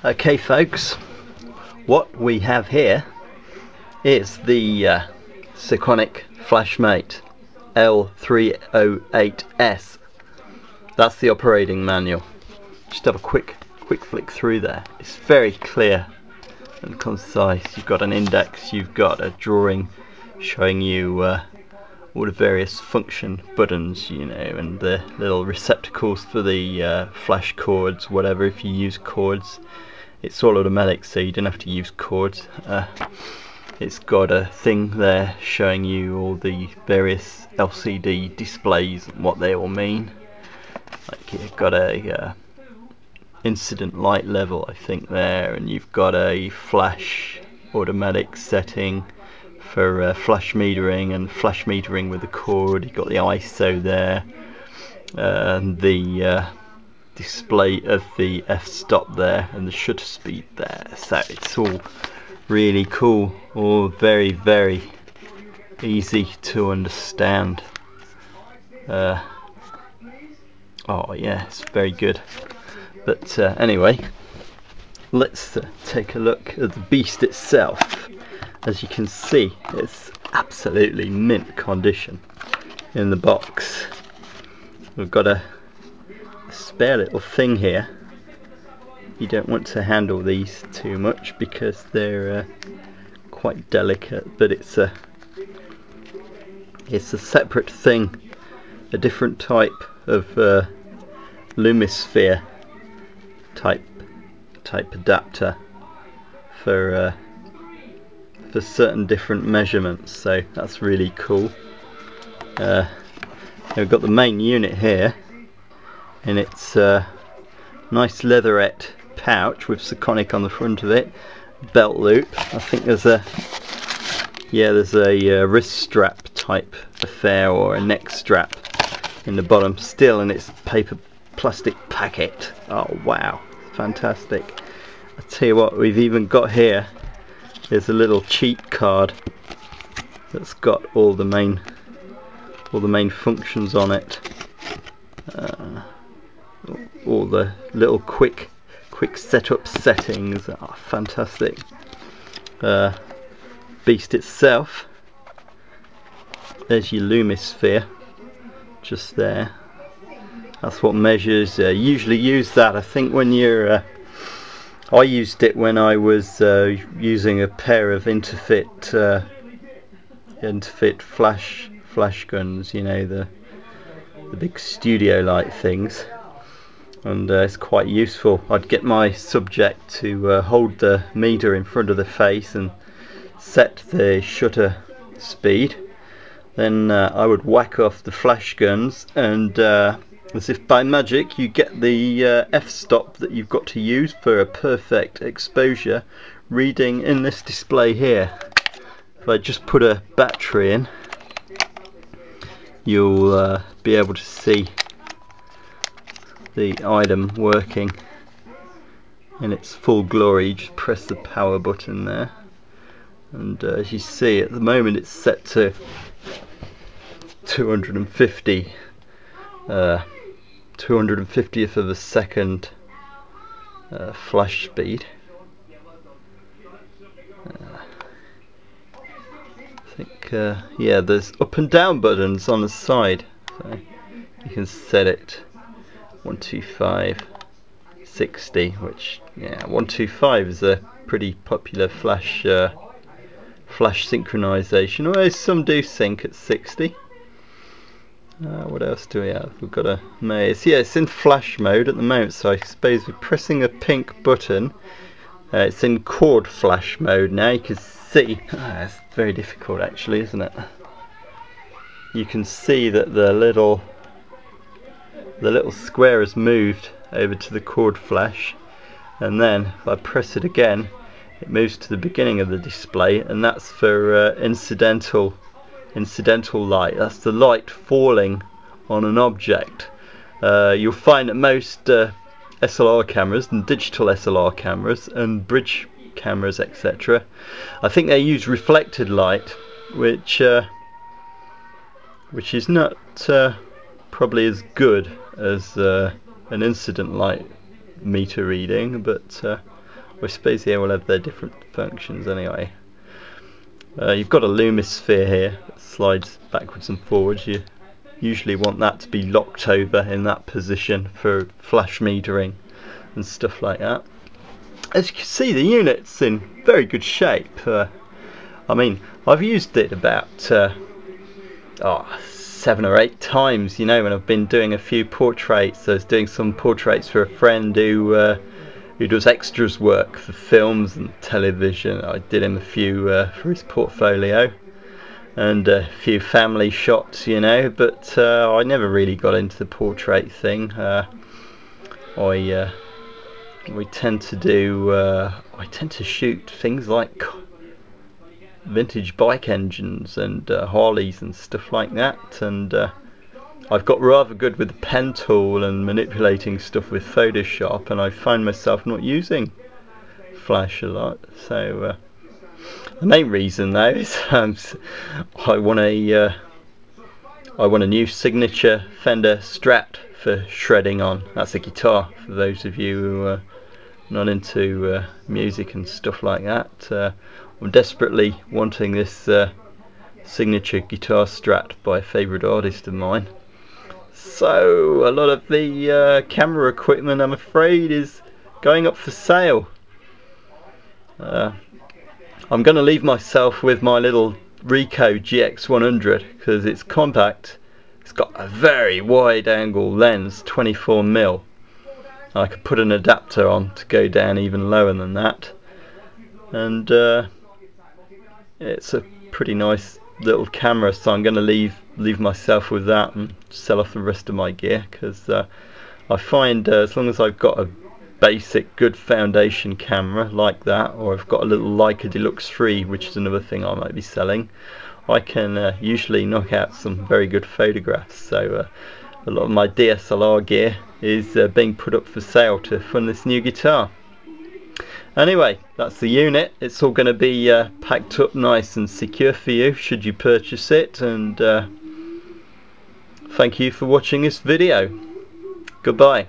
Okay folks, what we have here is the Sekonic Flashmate L308S. That's the operating manual. Just have a quick flick through there. It's very clear and concise. You've got an index, you've got a drawing showing you all the various function buttons, you know, and the little receptacles for the flash cords, whatever, if you use cords. It's all automatic, so you don't have to use cords. It's got a thing there showing you all the various LCD displays and what they all mean. Like you've got a incident light level, I think, there, and you've got a flash automatic setting for flash metering and flash metering with the cord. You've got the ISO there, and the display of the f-stop there, and the shutter speed there. So it's all really cool, all very easy to understand. Oh yeah, it's very good. But anyway, let's take a look at the beast itself. As you can see, it's absolutely mint condition in the box. We've got a spare little thing here. You don't want to handle these too much because they're quite delicate, but it's a separate thing, a different type of Lumisphere type adapter for certain different measurements, so that's really cool. We've got the main unit here, and it's a nice leatherette pouch with Sekonic on the front of it, belt loop. I think there's a wrist strap type affair, or a neck strap in the bottom still, and it's paper plastic packet. Oh wow, fantastic. I tell you what, we've even got here, there's a little cheat card that's got all the main functions on it. All the little quick setup settings are fantastic. Beast itself, there's your Lumisphere just there. That's what measures. Usually use that, I think, when you're I used it when I was using a pair of Interfit flash guns, you know, the big studio light things, and it's quite useful. I'd get my subject to hold the meter in front of the face and set the shutter speed, then I would whack off the flash guns, and as if by magic you get the f-stop that you've got to use for a perfect exposure reading in this display here. If I just put a battery in, you'll be able to see the item working in its full glory. You just press the power button there, and as you see, at the moment it's set to 250th of a second flash speed. I think yeah, there's up and down buttons on the side, so you can set it 125, 60, which, yeah, 125 is a pretty popular flash synchronization, although some do sync at 60. What else do we have? We've got a maze. Yeah, it's in flash mode at the moment, so I suppose we're pressing a pink button. It's in cord flash mode now. You can see, it's very difficult actually, isn't it? You can see that the little square has moved over to the cord flash, and then if I press it again, it moves to the beginning of the display, and that's for incidental light. That's the light falling on an object. You'll find that most SLR cameras and digital SLR cameras and bridge cameras, etc., I think they use reflected light, which is not probably as good as an incident light meter reading, but I suppose they all have their different functions anyway. You've got a lumisphere here that slides backwards and forwards. You usually want that to be locked over in that position for flash metering and stuff like that. As you can see, the unit's in very good shape. I mean, I've used it about 7 or 8 times, you know, when I've been doing a few portraits. I was doing some portraits for a friend who does extras work for films and television. I did him a few for his portfolio, and a few family shots, you know, but I never really got into the portrait thing. I tend to shoot things like vintage bike engines and Harleys and stuff like that, and I've got rather good with the pen tool and manipulating stuff with Photoshop, and I find myself not using flash a lot. So the main reason though is I want a new signature Fender Strat for shredding on. That's a guitar for those of you who are not into music and stuff like that. I'm desperately wanting this signature guitar Strat by a favourite artist of mine. So a lot of the camera equipment, I'm afraid, is going up for sale. I'm going to leave myself with my little Ricoh GX100 because it's compact. It's got a very wide angle lens, 24mm. I could put an adapter on to go down even lower than that, and it's a pretty nice little camera, so I'm going to leave myself with that and sell off the rest of my gear, because I find as long as I've got a basic good foundation camera like that, or I've got a little Leica Deluxe 3, which is another thing I might be selling, I can usually knock out some very good photographs. So a lot of my DSLR gear is being put up for sale to fund this new guitar. Anyway, that's the unit. It's all going to be packed up nice and secure for you should you purchase it, and thank you for watching this video. Goodbye.